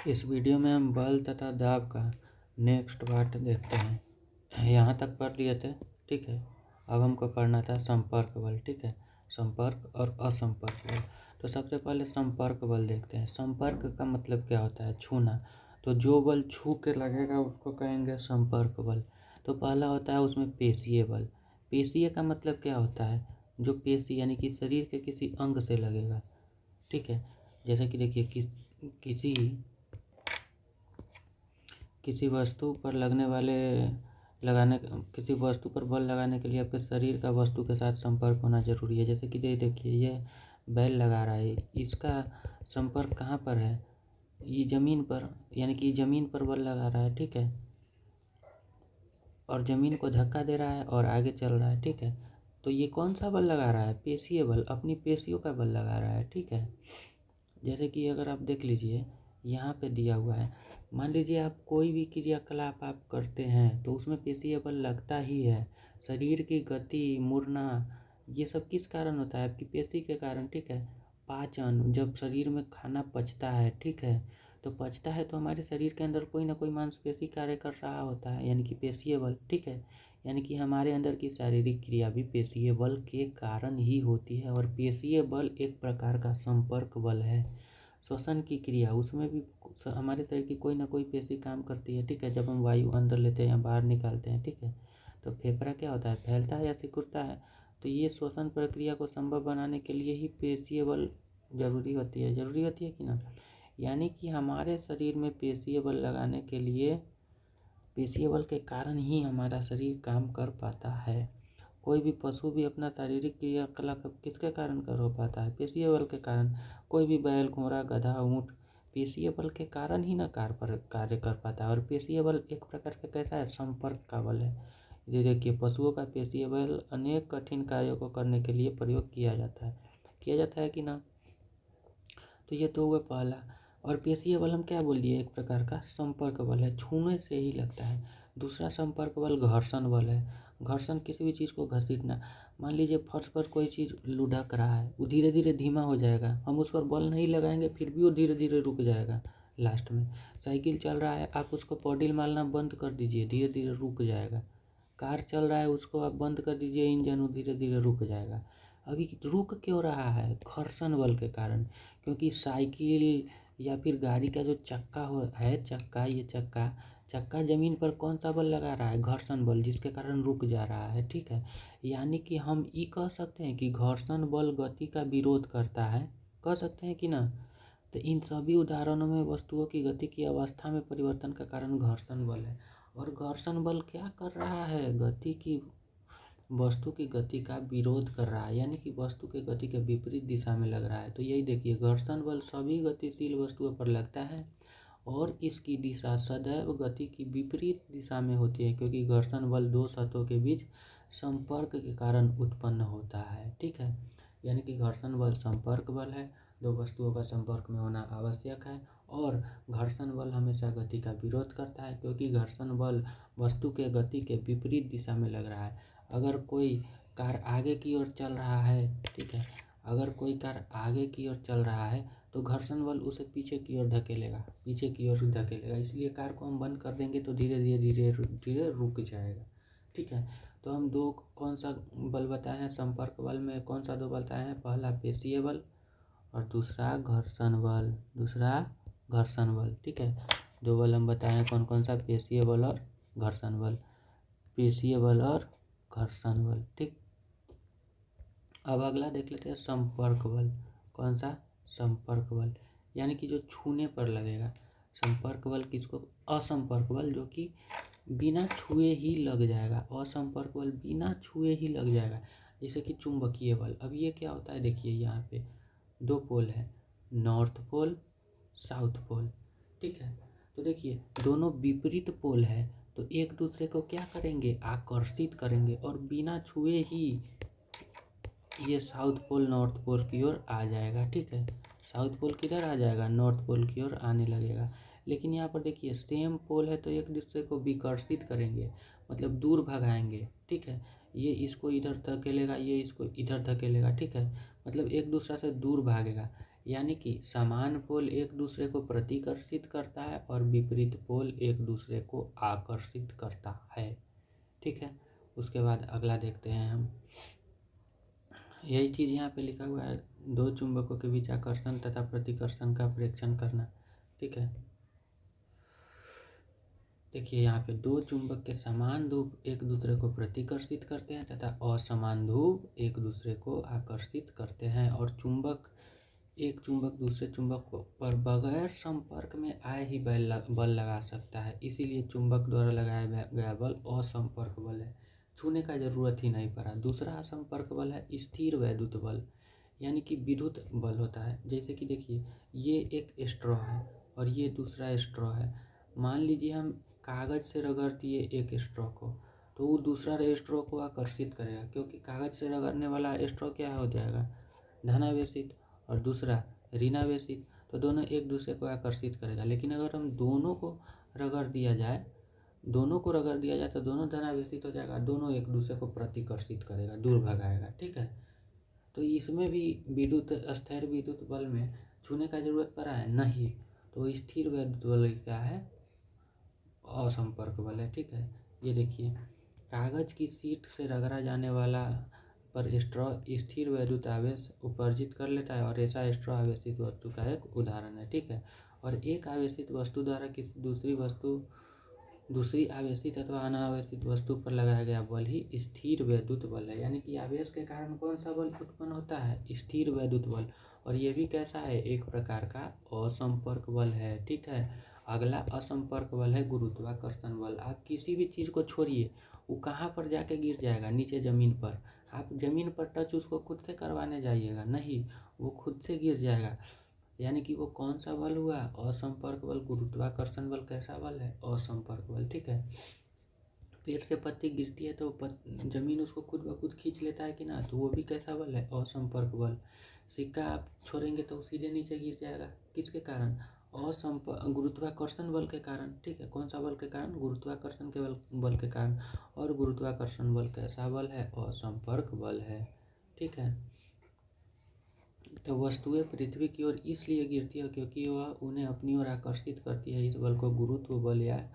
इस वीडियो में हम बल तथा दाब का नेक्स्ट पार्ट देखते हैं। यहाँ तक पढ़ लिए थे, ठीक है। अब हमको पढ़ना था संपर्क बल, ठीक है। संपर्क और असंपर्क बल। तो सबसे पहले संपर्क बल देखते हैं। संपर्क का मतलब क्या होता है? छूना। तो जो बल छू के लगेगा उसको कहेंगे संपर्क बल। तो पहला होता है उसमें पेशीय बल। पेशीय का मतलब क्या होता है? जो पेशी यानी कि शरीर के किसी अंग से लगेगा, ठीक है। जैसे कि देखिए किसी वस्तु पर किसी वस्तु पर बल लगाने के लिए आपके शरीर का वस्तु के साथ संपर्क होना जरूरी है। जैसे कि देखिए ये बैल लगा रहा है, इसका संपर्क कहाँ पर है? ये ज़मीन पर, यानी कि ज़मीन पर बल लगा रहा है, ठीक है। और ज़मीन को धक्का दे रहा है और आगे चल रहा है, ठीक है। तो ये कौन सा बल लगा रहा है? पेशीय बल, अपनी पेशियों का बल लगा रहा है, ठीक है। जैसे कि अगर आप देख लीजिए यहाँ पे दिया हुआ है, मान लीजिए आप कोई भी क्रियाकलाप आप करते हैं तो उसमें पेशीय बल लगता ही है। शरीर की गति, मुड़ना, ये सब किस कारण होता है? आपकी पेशी के कारण, ठीक है। पाचन, जब शरीर में खाना पचता है, ठीक है, तो पचता है तो हमारे शरीर के अंदर कोई ना कोई मांसपेशी कार्य कर रहा होता है, यानी कि पेशीय बल, ठीक है। यानी कि हमारे अंदर की शारीरिक क्रिया भी पेशीय बल के कारण ही होती है। और पेशीय बल एक प्रकार का संपर्क बल है। श्वसन की क्रिया, उसमें भी हमारे शरीर की कोई ना कोई पेशी काम करती है, ठीक है। जब हम वायु अंदर लेते हैं या बाहर निकालते हैं, ठीक है, तो फेफड़ा क्या होता है? फैलता है या सिकुड़ता है। तो ये श्वसन प्रक्रिया को संभव बनाने के लिए ही पेशीय बल जरूरी होती है कि ना। यानी कि हमारे शरीर में पेशीय बल लगाने के लिए, पेशीय बल के कारण ही हमारा शरीर काम कर पाता है। कोई भी पशु भी अपना शारीरिक क्रियाकलाप किसके कारण कर हो पाता है? पेशीय बल के कारण। कोई भी बैल, घोड़ा, गधा, ऊँट पेशीय बल के कारण ही ना कार्य कर पाता है। और पेशीय बल एक प्रकार का कैसा है? संपर्क का बल है। ये देखिए पशुओं का पेशीय बल अनेक कठिन कार्यों को करने के लिए प्रयोग किया जाता है कि ना। तो ये तो हुआ पहला। और पेशीय बल हम क्या बोल दिए? एक प्रकार का संपर्क बल है, छूने से ही लगता है। दूसरा संपर्क बल घर्षण बल है। घर्षण, किसी भी चीज़ को घसीटना। मान लीजिए फर्श पर कोई चीज़ लुढ़क रहा है, वो धीरे धीरे धीमा हो जाएगा, हम उस पर बल नहीं लगाएंगे फिर भी वो धीरे धीरे रुक जाएगा लास्ट में। साइकिल चल रहा है, आप उसको पैडल मारना बंद कर दीजिए, धीरे धीरे रुक जाएगा। कार चल रहा है, उसको आप बंद कर दीजिए इंजन, वो धीरे धीरे रुक जाएगा। अभी रुक क्यों रहा है? घर्षण बल के कारण। क्योंकि साइकिल या फिर गाड़ी का जो चक्का जमीन पर कौन सा बल लगा रहा है? घर्षण बल, जिसके कारण रुक जा रहा है, ठीक है। यानी कि हम ये कह सकते हैं कि घर्षण बल गति का विरोध करता है, कह सकते हैं कि ना। तो इन सभी उदाहरणों में वस्तुओं की गति की अवस्था में परिवर्तन का कारण घर्षण बल है। और घर्षण बल क्या कर रहा है? वस्तु की गति का विरोध कर रहा है, यानी कि वस्तु के गति के विपरीत दिशा में लग रहा है। तो यही देखिए, घर्षण बल सभी गतिशील वस्तुओं पर लगता है और इसकी दिशा सदैव गति की विपरीत दिशा में होती है, क्योंकि घर्षण बल दो सतहों के बीच संपर्क के कारण उत्पन्न होता है, ठीक है। यानी कि घर्षण बल संपर्क बल है, दो वस्तुओं का संपर्क में होना आवश्यक है। और घर्षण बल हमेशा गति का विरोध करता है, क्योंकि घर्षण बल वस्तु के गति के विपरीत दिशा में लग रहा है। अगर कोई कार आगे की ओर चल रहा है, ठीक है, अगर कोई कार आगे की ओर चल रहा है तो घर्षण बल उसे पीछे की ओर धकेलेगा। इसलिए कार को हम बंद कर देंगे तो धीरे धीरे रुक जाएगा, ठीक है। तो हम दो कौन सा बल बताए हैं? संपर्क बल में कौन सा दो बताए हैं? पहला पेशीय बल और दूसरा घर्षण बल, ठीक है। दो बल हम बताए हैं, कौन कौन सा? पेशीय बल और घर्षण बल। पेशीय बल और घर्षण बल, ठीक। अब अगला देख लेते हैं संपर्क बल। कौन सा? संपर्क बल, यानी कि जो छूने पर लगेगा। संपर्क बल किसको? असंपर्क बल, जो कि बिना छुए ही लग जाएगा। असंपर्क बल बिना छुए ही लग जाएगा, जैसे कि चुंबकीय बल। अब ये क्या होता है? देखिए यहाँ पे दो पोल है, नॉर्थ पोल, साउथ पोल, ठीक है। तो देखिए दोनों विपरीत पोल है, तो एक दूसरे को क्या करेंगे? आकर्षित करेंगे और बिना छुए ही ये साउथ पोल नॉर्थ पोल की ओर आ जाएगा, ठीक है। साउथ पोल किधर आ जाएगा? नॉर्थ पोल की ओर आने लगेगा। लेकिन यहाँ पर देखिए सेम पोल है तो एक दूसरे को विकर्षित करेंगे, मतलब दूर भगाएंगे, ठीक है। ये इसको इधर धकेलेगा, ये इसको इधर धकेलेगा, ठीक है। मतलब एक दूसरे से दूर भागेगा। यानी कि समान पोल एक दूसरे को प्रतिकर्षित करता है और विपरीत पोल एक दूसरे को आकर्षित करता है। ठीक है, उसके बाद अगला देखते हैं हम। यही चीज़ यहाँ पे लिखा हुआ है, दो चुंबकों के बीच आकर्षण तथा प्रतिकर्षण का प्रेक्षण करना। ठीक है, देखिए यहाँ पे दो चुंबक के समान ध्रुव एक दूसरे को प्रतिकर्षित करते हैं तथा असमान ध्रुव एक दूसरे को आकर्षित करते हैं। और एक चुंबक दूसरे चुंबक पर बगैर संपर्क में आए ही बल लगा सकता है, इसीलिए चुंबक द्वारा लगाया गया बल असंपर्क बल है, छूने का जरूरत ही नहीं पड़ा। दूसरा असंपर्क बल है स्थिर वैद्युत बल, यानी कि विद्युत बल होता है। जैसे कि देखिए ये एक स्ट्रॉ है और ये दूसरा स्ट्रॉ है। मान लीजिए हम कागज़ से रगड़ दिए एक स्ट्रॉ को, तो वो दूसरा स्ट्रॉ को आकर्षित करेगा, क्योंकि कागज़ से रगड़ने वाला स्ट्रॉ क्या हो जाएगा, धनावेशित, और दूसरा ऋणावेशित, तो दोनों एक दूसरे को आकर्षित करेगा। लेकिन अगर हम दोनों को रगड़ दिया जाए तो दोनों धनावेशित हो जाएगा, दोनों एक दूसरे को प्रतिकर्षित करेगा, दूर भगाएगा। ठीक है, तो इसमें भी स्थिर विद्युत बल में छूने का जरूरत पड़ा है नहीं, तो स्थिर वैद्युत बल क्या है, असंपर्क बल है। ठीक है, ये देखिए कागज की शीट से रगड़ा जाने वाला पर स्ट्रॉ स्थिर वैद्युत आवेश उपर्जित कर लेता है, और ऐसा स्ट्रॉ आवेशित वस्तु का एक उदाहरण है। ठीक है, और एक आवेशित वस्तु द्वारा किसी दूसरी आवेशित अथवा अनावेशित वस्तु पर लगाया गया बल ही स्थिर वैद्युत बल है। यानी कि आवेश के कारण कौन सा बल उत्पन्न होता है, स्थिर वैद्युत बल, और ये भी कैसा है, एक प्रकार का असंपर्क बल है। ठीक है, अगला असंपर्क बल है गुरुत्वाकर्षण बल। आप किसी भी चीज़ को छोड़िए, वो कहाँ पर जाके गिर जाएगा, नीचे ज़मीन पर। आप ज़मीन पर टच उसको खुद से करवाने जाइएगा नहीं, वो खुद से गिर जाएगा। यानी कि वो कौन सा बल हुआ, असंपर्क बल। गुरुत्वाकर्षण बल कैसा बल है, असंपर्क बल। ठीक है, पेड़ से पत्ती गिरती है तो जमीन उसको खुद ब खुद खींच लेता है कि ना, तो वो भी कैसा बल है, असंपर्क बल। सिक्का आप छोड़ेंगे तो सीधे नीचे गिर जाएगा, किसके कारण, गुरुत्वाकर्षण बल के कारण। ठीक है, कौन सा बल के कारण, गुरुत्वाकर्षण के बल के कारण। और गुरुत्वाकर्षण बल कैसा बल है, असंपर्क बल है। ठीक है, तो वस्तुएं पृथ्वी की ओर इसलिए गिरती है क्योंकि वह उन्हें अपनी ओर आकर्षित करती है। इस बल को गुरुत्व बल या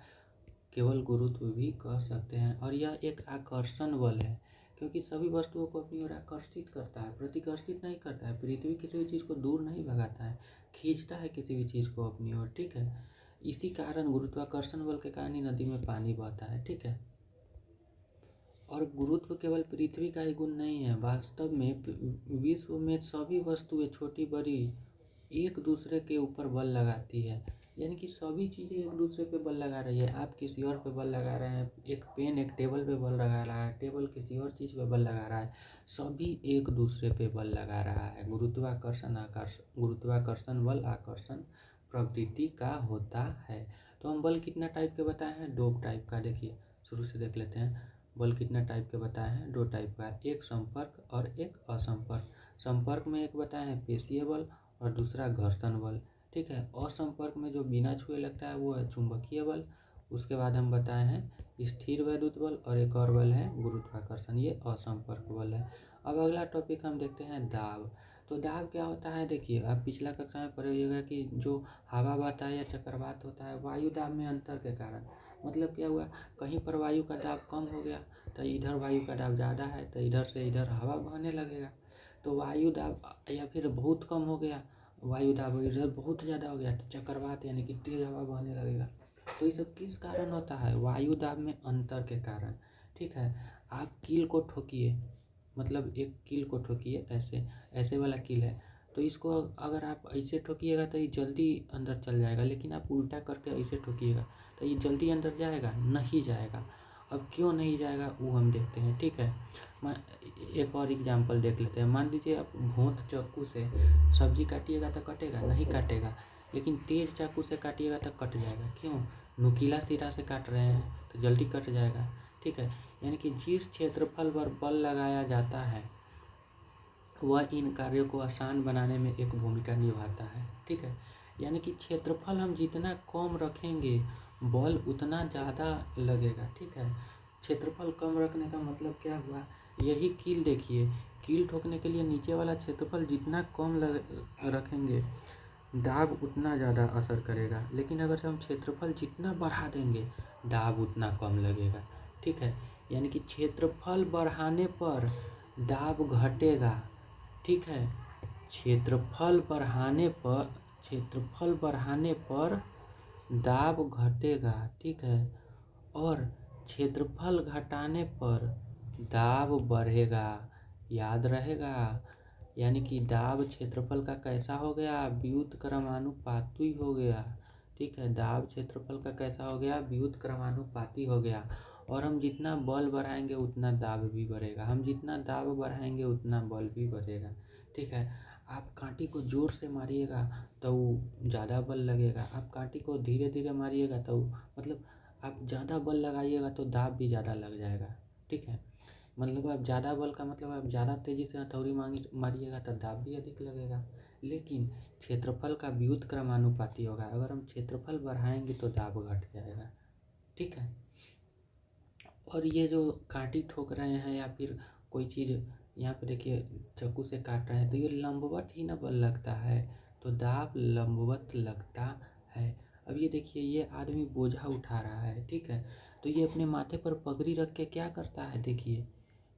केवल गुरुत्व भी कह सकते हैं। और यह एक आकर्षण बल है क्योंकि सभी वस्तुओं को अपनी ओर आकर्षित करता है, प्रतिकर्षित नहीं करता है। पृथ्वी किसी भी चीज़ को दूर नहीं भगाता है, खींचता है किसी भी चीज़ को अपनी ओर। ठीक है, इसी कारण गुरुत्वाकर्षण बल के कारण ही नदी में पानी बहता है। ठीक है, और गुरुत्व केवल पृथ्वी का ही गुण नहीं है, वास्तव में विश्व में सभी वस्तुएं छोटी बड़ी एक दूसरे के ऊपर बल लगाती है। यानी कि सभी चीज़ें एक दूसरे पे बल लगा रही है। आप किसी और पे बल लगा रहे हैं, एक पेन एक टेबल पे बल लगा रहा है, टेबल किसी और चीज़ पे बल लगा रहा है, सभी एक दूसरे पे बल लगा रहा है। गुरुत्वाकर्षण बल आकर्षण प्रवृत्ति का होता है। तो हम बल कितना टाइप के बताए हैं, दो टाइप का। देखिए शुरू से देख लेते हैं, बल कितना टाइप के बताए हैं, दो टाइप का, एक संपर्क और एक असंपर्क। संपर्क में एक बताए हैं पेशीय बल और दूसरा घर्षण बल। ठीक है, असंपर्क में जो बिना छुए लगता है वो है चुंबकीय बल। उसके बाद हम बताए हैं स्थिर वैद्युत बल, और एक और बल है गुरुत्वाकर्षण, ये असंपर्क बल है। अब अगला टॉपिक हम देखते हैं दाब। तो दाब क्या होता है, देखिए आप पिछला कक्षा में पढ़े होइएगा कि जो हवा बहता है या चक्रवात होता है वायु दाब में अंतर के कारण। मतलब क्या हुआ, कहीं पर वायु का दाब कम हो गया तो इधर वायु का दाब ज़्यादा है, तो इधर से इधर हवा बहने लगेगा। तो वायु दाब, या फिर बहुत कम हो गया वायु दाब, इधर बहुत ज़्यादा हो गया तो चक्रवात यानी कि तेज हवा बहने लगेगा। तो ये सब किस कारण होता है, वायु दाब में अंतर के कारण। ठीक है, आप कील को ठोकिए, मतलब एक कील को ठोकिए, ऐसे वाला कील है, तो इसको अगर आप ऐसे ठोकिएगा तो ये जल्दी अंदर चल जाएगा, लेकिन आप उल्टा करके ऐसे ठोकिएगा तो ये जल्दी अंदर जाएगा, नहीं जाएगा। अब क्यों नहीं जाएगा वो हम देखते हैं। ठीक है, एक और एग्जांपल देख लेते हैं। मान लीजिए आप भोंत चाकू से सब्जी काटिएगा तो कटेगा, नहीं काटेगा, लेकिन तेज चाकू से काटिएगा तो कट जाएगा। क्यों, नुकीला सिरा से काट रहे हैं तो जल्दी कट जाएगा। ठीक है, यानी कि जिस क्षेत्रफल पर बल लगाया जाता है वह इन कार्यों को आसान बनाने में एक भूमिका निभाता है। ठीक है, यानी कि क्षेत्रफल हम जितना कम रखेंगे बल उतना ज़्यादा लगेगा। ठीक है, क्षेत्रफल कम रखने का मतलब क्या हुआ यही कील देखिए, कील ठोकने के लिए नीचे वाला क्षेत्रफल जितना कम रखेंगे दाब उतना ज़्यादा असर करेगा, लेकिन अगर हम क्षेत्रफल जितना बढ़ा देंगे दाब उतना कम लगेगा। ठीक है, यानी कि क्षेत्रफल बढ़ाने पर दाब घटेगा। ठीक है, क्षेत्रफल बढ़ाने पर दाब घटेगा। ठीक है, और क्षेत्रफल घटाने पर दाब बढ़ेगा। याद रहेगा, यानी कि दाब क्षेत्रफल का कैसा हो गया, व्युत्क्रमानुपाती हो गया। ठीक है, दाब क्षेत्रफल का कैसा हो गया, व्युत्क्रमानुपाती हो गया। और हम जितना बल बढ़ाएंगे उतना दाब भी बढ़ेगा, हम जितना दाब बढ़ाएंगे उतना बल भी बढ़ेगा। ठीक है, आप कांटी को जोर से मारिएगा तो ज़्यादा बल लगेगा, आप कांटी को धीरे धीरे मारिएगा तो मतलब आप ज़्यादा बल लगाइएगा तो दाब भी ज़्यादा लग जाएगा। ठीक है, मतलब आप ज़्यादा बल का मतलब आप ज़्यादा तेज़ी से हथौड़ी मारिएगा तो दाब भी अधिक लगेगा। लेकिन क्षेत्रफल का व्युत्क्रमानुपाती होगा, अगर हम क्षेत्रफल बढ़ाएंगे तो दाब घट जाएगा। ठीक है, और ये जो कांटी ठोक रहे हैं या फिर कोई चीज़ यहाँ पे देखिए चाकू से काट रहे हैं तो ये लंबवत ही ना बल लगता है, तो दाब लंबवत लगता है। अब ये देखिए ये आदमी बोझा उठा रहा है। ठीक है, तो ये अपने माथे पर पगड़ी रख के क्या करता है, देखिए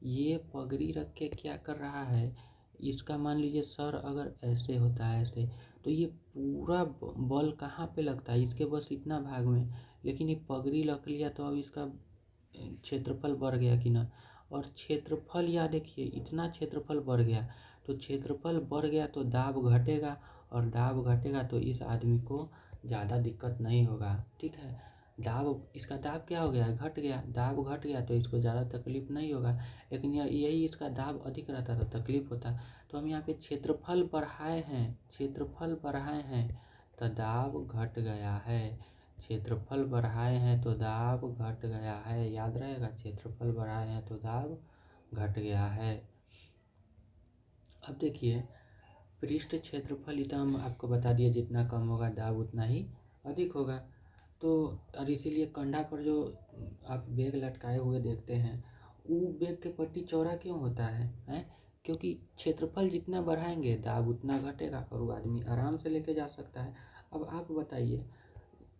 ये पगड़ी रख के क्या कर रहा है, इसका मान लीजिए सर अगर ऐसे होता है ऐसे, तो ये पूरा बल कहाँ पे लगता है, इसके बस इतना भाग में, लेकिन ये पगड़ी रख लिया तो अब इसका क्षेत्रफल बढ़ गया कि ना। और क्षेत्रफल या देखिए इतना क्षेत्रफल बढ़ गया, तो क्षेत्रफल बढ़ गया तो दाब घटेगा, और दाब घटेगा तो इस आदमी को ज़्यादा दिक्कत नहीं होगा। ठीक है, इसका दाब क्या हो गया, घट गया, दाब घट गया तो इसको ज़्यादा तकलीफ नहीं होगा। लेकिन यही इसका दाब अधिक रहता तो तकलीफ होता। तो हम यहाँ पे क्षेत्रफल बढ़ाए हैं तो दाब घट गया है, क्षेत्रफल बढ़ाए हैं तो दाब घट गया है। याद रहेगा, क्षेत्रफल बढ़ाए हैं तो दाब घट गया है। अब देखिए पृष्ठ क्षेत्रफल इतना हम आपको बता दिए, जितना कम होगा दाब उतना ही अधिक होगा। तो और इसीलिए कंधा पर जो आप बैग लटकाए हुए देखते हैं वो बैग के पट्टी चौड़ा क्यों होता है? क्योंकि क्षेत्रफल जितना बढ़ाएंगे दाब उतना घटेगा और वो आदमी आराम से लेके जा सकता है। अब आप बताइए,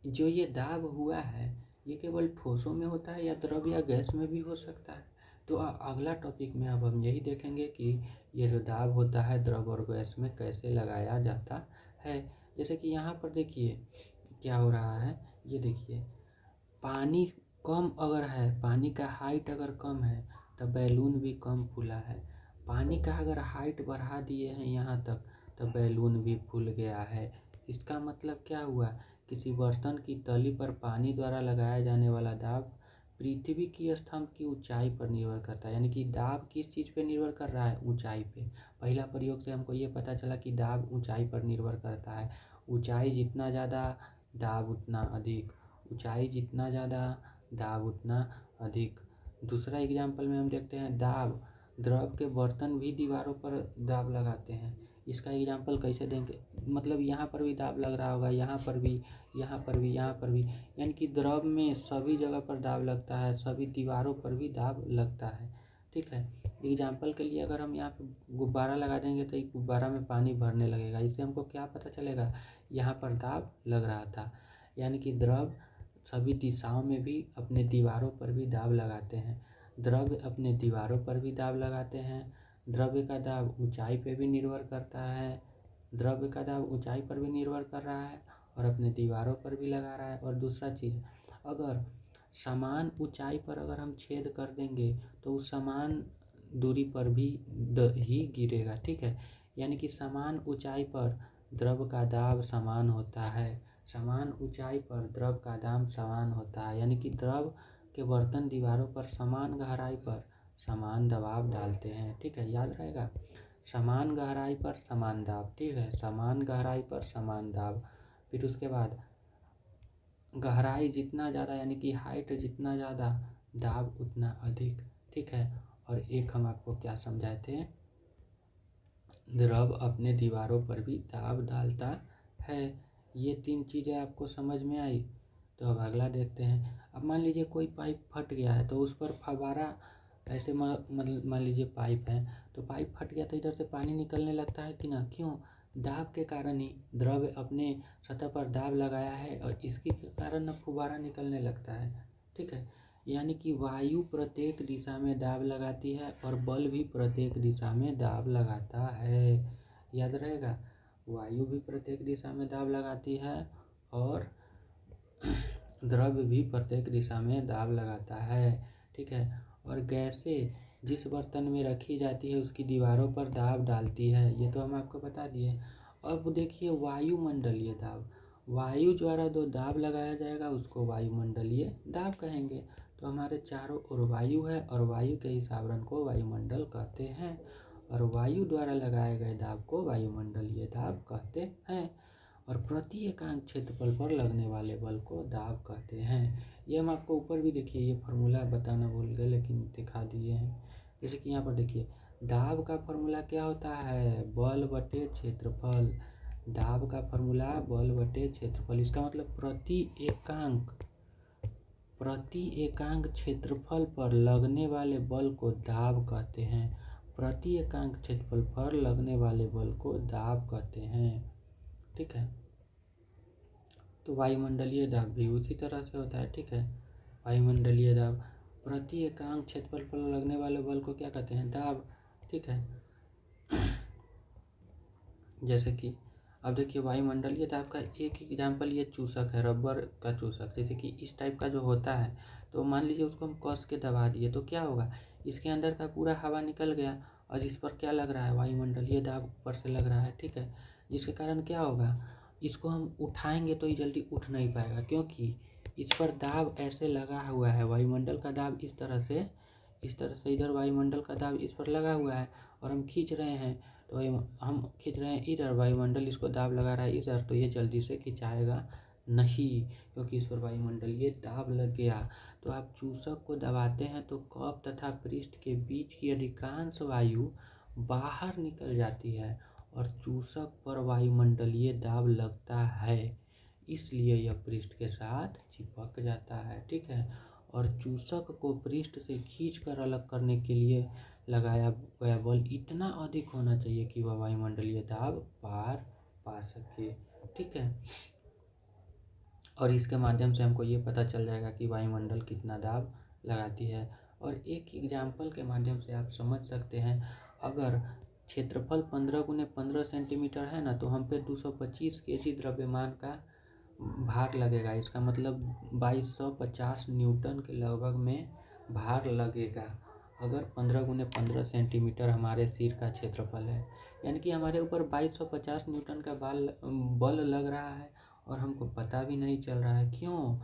जो ये दाब हुआ है ये केवल ठोसों में होता है या द्रव या गैस में भी हो सकता है? तो अगला टॉपिक में अब हम यही देखेंगे कि ये जो दाब होता है द्रव और गैस में कैसे लगाया जाता है। जैसे कि यहाँ पर देखिए क्या हो रहा है, ये देखिए पानी कम अगर है, पानी का हाइट अगर कम है तो बैलून भी कम फूला है। पानी का अगर हाइट बढ़ा दिए हैं यहाँ तक तो बैलून भी फूल गया है। इसका मतलब क्या हुआ, किसी बर्तन की तली पर पानी द्वारा लगाया जाने वाला दाब पृथ्वी की स्तंभ की ऊंचाई पर निर्भर करता है। यानी कि दाब किस चीज़ पे निर्भर कर रहा है, ऊंचाई पे। पहला प्रयोग से हमको ये पता चला कि दाब ऊंचाई पर निर्भर करता है। ऊंचाई जितना ज़्यादा दाब उतना अधिक, ऊंचाई जितना ज़्यादा दाब उतना अधिक। दूसरा एग्जाम्पल में हम देखते हैं दाब, द्रव के बर्तन भी दीवारों पर दाब लगाते हैं। इसका एग्जाम्पल कैसे देंगे, मतलब यहाँ पर भी दाब लग रहा होगा, यहाँ पर भी, यहाँ पर भी, यहाँ पर भी, यानी कि द्रव में सभी जगह पर दाब लगता है, सभी दीवारों पर भी दाब लगता है। ठीक है, एग्जाम्पल के लिए अगर हम यहाँ पे गुब्बारा लगा देंगे तो एक गुब्बारा में पानी भरने लगेगा, इससे हमको क्या पता चलेगा, यहाँ पर दाब लग रहा था। यानी कि द्रव सभी दिशाओं में भी अपने दीवारों पर भी दाब लगाते हैं, द्रव अपने दीवारों पर भी दाब लगाते हैं। द्रव्य का दाब ऊंचाई पे भी निर्भर करता है, द्रव्य का दाब ऊंचाई पर भी निर्भर कर रहा है और अपने दीवारों पर भी लगा रहा है। और दूसरा चीज़, अगर समान ऊंचाई पर अगर हम छेद कर देंगे तो उस समान दूरी पर भी ही गिरेगा। ठीक है, यानी कि समान ऊंचाई पर द्रव का दाब समान होता है, समान ऊंचाई पर द्रव का दाब समान होता है। यानी कि द्रव के बर्तन दीवारों पर समान गहराई पर समान दबाव डालते हैं। ठीक है, याद रहेगा, समान गहराई पर समान दाब। ठीक है, समान गहराई पर समान दाब। फिर उसके बाद गहराई जितना ज़्यादा यानी कि हाइट जितना ज़्यादा दाब उतना अधिक। ठीक है, और एक हम आपको क्या समझाए थे, द्रव अपने दीवारों पर भी दाब डालता है। ये तीन चीज़ें आपको समझ में आई। तो अब अगला देखते हैं। अब मान लीजिए कोई पाइप फट गया है तो उस पर फव्वारा ऐसे मतलब मान लीजिए पाइप है, तो पाइप फट गया तो इधर से पानी निकलने लगता है कि ना, क्यों? दाब के कारण ही। द्रव्य अपने सतह पर दाब लगाया है और इसके कारण ना फुब्बारा निकलने लगता है। ठीक है, यानी कि वायु प्रत्येक दिशा में दाब लगाती है और बल भी प्रत्येक दिशा में दाब लगाता है। याद रहेगा, वायु भी प्रत्येक दिशा में दाब लगाती है और द्रव्य भी प्रत्येक दिशा में दाब लगाता है। ठीक है, और गैसें जिस बर्तन में रखी जाती है उसकी दीवारों पर दाब डालती है, ये तो हम आपको बता दिए। अब देखिए वायुमंडलीय दाब, वायु द्वारा जो दाब लगाया जाएगा उसको वायुमंडलीय दाब कहेंगे। तो हमारे चारों ओर वायु है और वायु के इस आवरण को वायुमंडल कहते हैं और वायु द्वारा लगाए गए दाब को वायुमंडलीय दाब कहते हैं। और प्रति एकांक क्षेत्रफल पर लगने वाले बल को दाब कहते हैं। ये हम आपको ऊपर भी देखिए, ये फार्मूला बताना भूल गए लेकिन दिखा दिए हैं। जैसे कि यहाँ पर देखिए, दाब का फार्मूला क्या होता है? बल बटे क्षेत्रफल। दाब का फार्मूला बल बटे क्षेत्रफल। इसका मतलब प्रति एकांक क्षेत्रफल पर लगने वाले बल को दाब कहते हैं। प्रति एकांक क्षेत्रफल पर लगने वाले बल को दाब कहते हैं। ठीक है, तो वायुमंडलीय दाब भी उसी तरह से होता है। ठीक है, वायुमंडलीय दाब प्रति एकांक क्षेत्रफल पर लगने वाले बल को क्या कहते हैं? दाब। ठीक है, जैसे कि अब देखिए वायुमंडलीय दाब का एक एग्जाम्पल ये चूसक है, रबर का चूसक। जैसे कि इस टाइप का जो होता है, तो मान लीजिए उसको हम कस के दबा दिए तो क्या होगा? इसके अंदर का पूरा हवा निकल गया और इस पर क्या लग रहा है? वायुमंडलीय दाब ऊपर से लग रहा है। ठीक है, जिसके कारण क्या होगा? इसको हम उठाएंगे तो ये जल्दी उठ नहीं पाएगा, क्योंकि इस पर दाब ऐसे लगा हुआ है। वायुमंडल का दाब इस तरह से इधर वायुमंडल का दाब इस पर लगा हुआ है और हम खींच रहे हैं, तो हम खींच रहे हैं इधर, वायुमंडल इसको दाब लगा रहा है इधर, तो ये जल्दी से खिंचाएगा नहीं, क्योंकि इस पर वायुमंडलीय दाब लग गया। तो आप चूसक को दबाते हैं तो कप तथा पृष्ठ के बीच की अधिकांश वायु बाहर निकल जाती है और चूसक पर वायुमंडलीय दाब लगता है, इसलिए यह पृष्ठ के साथ चिपक जाता है। ठीक है, और चूसक को पृष्ठ से खींचकर अलग करने के लिए लगाया गया बल इतना अधिक होना चाहिए कि वह वायुमंडलीय दाब पार पा सके। ठीक है, और इसके माध्यम से हमको ये पता चल जाएगा कि वायुमंडल कितना दाब लगाती है। और एक एग्जाम्पल के माध्यम से आप समझ सकते हैं, अगर क्षेत्रफल 15 × 15 सेंटीमीटर है ना, तो हम पे 225 kg द्रव्यमान का भार लगेगा। इसका मतलब 2250 न्यूटन के लगभग में भार लगेगा, अगर 15 × 15 सेंटीमीटर हमारे सिर का क्षेत्रफल है। यानी कि हमारे ऊपर 2250 न्यूटन का बल लग रहा है और हमको पता भी नहीं चल रहा है। क्यों?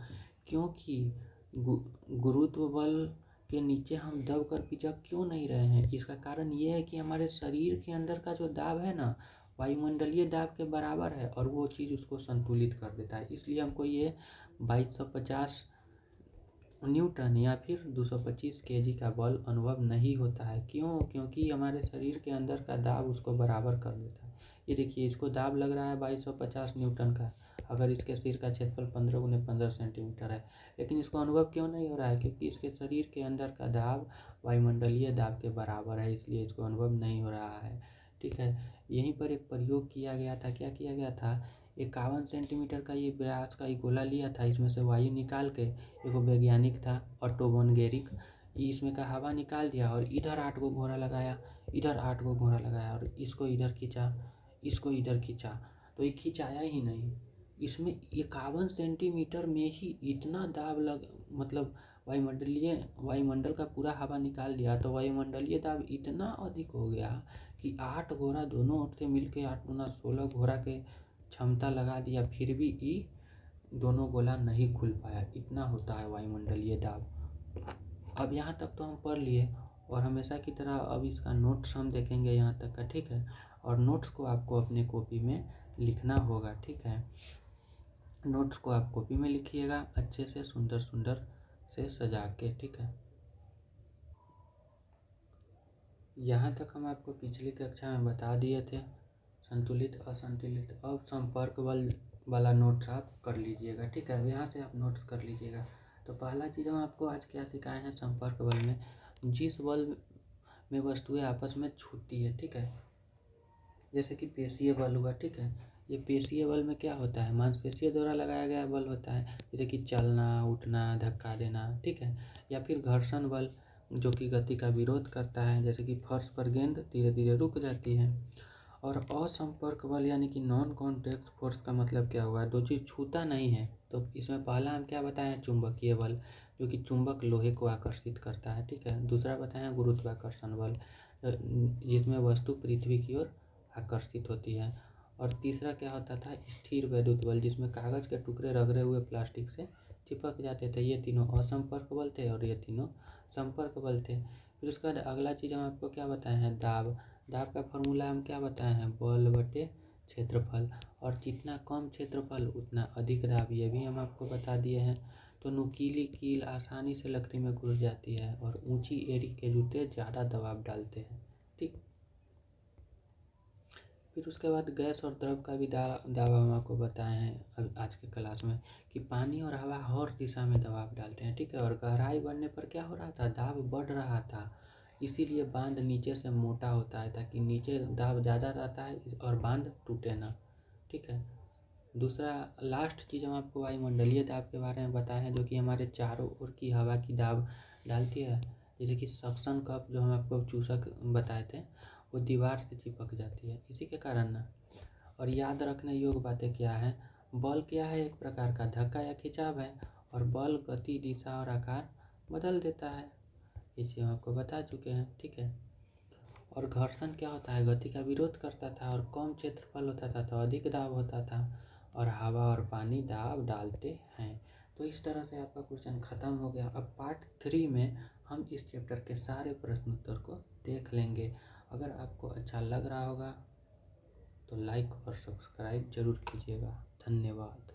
क्योंकि गुरुत्व बल के नीचे हम दब कर पिचक क्यों नहीं रहे हैं? इसका कारण ये है कि हमारे शरीर के अंदर का जो दाब है ना, वायुमंडलीय दाब के बराबर है और वो चीज़ उसको संतुलित कर देता है। इसलिए हमको ये 2250 न्यूटन या फिर 225 kg का बल अनुभव नहीं होता है। क्यों? क्योंकि हमारे शरीर के अंदर का दाब उसको बराबर कर देता है। ये देखिए, इसको दाब लग रहा है 2250 न्यूटन का, अगर इसके सिर का क्षेत्रफल 15 × 15 सेंटीमीटर है, लेकिन इसको अनुभव क्यों नहीं हो रहा है? क्योंकि इसके शरीर के अंदर का दाब वायुमंडलीय दाब के बराबर है, इसलिए इसको अनुभव नहीं हो रहा है। ठीक है, यहीं पर एक प्रयोग किया गया था। क्या किया गया था? 51 सेंटीमीटर का ये व्यास का एक गोला लिया था, इसमें से वायु निकाल के एक वैज्ञानिक था ऑटो वॉन गेरिक, इसमें का हवा निकाल दिया और इधर 8 गो घोड़ा लगाया, इधर 8 गो घोड़ा लगाया और इसको इधर खींचा, इसको इधर खींचा, तो ये खिंचाया ही नहीं। इसमें 51 सेंटीमीटर में ही इतना दाब मतलब वायुमंडल का पूरा हवा निकाल दिया, तो वायुमंडलीय दाब इतना अधिक हो गया कि 8 घोड़ा दोनों ओर से मिलकर 8 × 16 घोड़ा के क्षमता लगा दिया, फिर भी ये दोनों गोला नहीं खुल पाया। इतना होता है वायुमंडलीय दाब। अब यहाँ तक तो हम पढ़ लिए और हमेशा की तरह अब इसका नोट्स हम देखेंगे यहाँ तक का। ठीक है, और नोट्स को आपको अपने कॉपी में लिखना होगा। ठीक है, नोट्स को आप कॉपी में लिखिएगा अच्छे से, सुंदर सुंदर से सजा के। ठीक है, यहाँ तक हम आपको पिछली कक्षा में बता दिए थे संतुलित असंतुलित। अब संपर्क बल वाला नोट्स आप कर लीजिएगा। ठीक है, अब यहाँ से आप नोट्स कर लीजिएगा। तो पहला चीज़ हम आपको आज क्या सिखाए हैं संपर्क बल में? जिस बल में वस्तुएं आपस में छूती है, ठीक है। जैसे कि पेशीय बल हुआ, ठीक है। ये पेशीय बल में क्या होता है, मांसपेशियों द्वारा लगाया गया बल होता है, जैसे कि चलना, उठना, धक्का देना, ठीक है। या फिर घर्षण बल जो कि गति का विरोध करता है, जैसे कि फर्श पर गेंद धीरे धीरे रुक जाती है। और असंपर्क बल यानी कि नॉन कॉन्टैक्ट फोर्स का मतलब क्या हुआ, दो चीज़ छूता नहीं है, तो इसमें पहला हम क्या बताएं, चुंबकीय बल, जो कि चुंबक लोहे को आकर्षित करता है, ठीक है। दूसरा बताएं गुरुत्वाकर्षण बल, जिसमें वस्तु पृथ्वी की ओर आकर्षित होती है। और तीसरा क्या होता था, स्थिर वैद्युत बल, जिसमें कागज के टुकड़े रगड़े हुए प्लास्टिक से चिपक जाते थे। ये तीनों असंपर्क बल थे और ये तीनों संपर्क बल थे। फिर उसके बाद अगला चीज़ हम आपको क्या बताए हैं, दाब। दाब का फॉर्मूला हम क्या बताए हैं, बल बटे क्षेत्रफल, और जितना कम क्षेत्रफल उतना अधिक दाब, ये भी हम आपको बता दिए हैं। तो नुकीली कील आसानी से लकड़ी में घुस जाती है और ऊंची एड़ी के जूते ज़्यादा दबाव डालते हैं, ठीक। फिर उसके बाद गैस और द्रव का भी दावा हम आपको बताए हैं अब आज के क्लास में, कि पानी और हवा हर दिशा में दबाव डालते हैं, ठीक है। और गहराई बढ़ने पर क्या हो रहा था, दाब बढ़ रहा था, इसीलिए बांध नीचे से मोटा होता है, ताकि नीचे दाब ज़्यादा रहता है और बांध टूटे ना, ठीक है। दूसरा लास्ट चीज़ हम आपको वायुमंडलीय दाब के बारे में बताए हैं, जो कि हमारे चारों ओर की हवा की दाब डालती है। जैसे कि सक्शन कप जो हम आपको चूसक बताए थे, वो दीवार से चिपक जाती है इसी के कारण ना। और याद रखने योग्य बातें क्या है, बल क्या है, एक प्रकार का धक्का या खिंचाव है, और बल गति, दिशा और आकार बदल देता है, ये चीज़ हम आपको बता चुके हैं, ठीक है। और घर्षण क्या होता है, गति का विरोध करता था, और कम क्षेत्रफल होता था तो अधिक दाब होता था, और हवा और पानी दाब डालते हैं। तो इस तरह से आपका क्वेश्चन खत्म हो गया। अब पार्ट 3 में हम इस चैप्टर के सारे प्रश्न उत्तर को देख लेंगे। अगर आपको अच्छा लग रहा होगा तो लाइक और सब्सक्राइब जरूर कीजिएगा। धन्यवाद।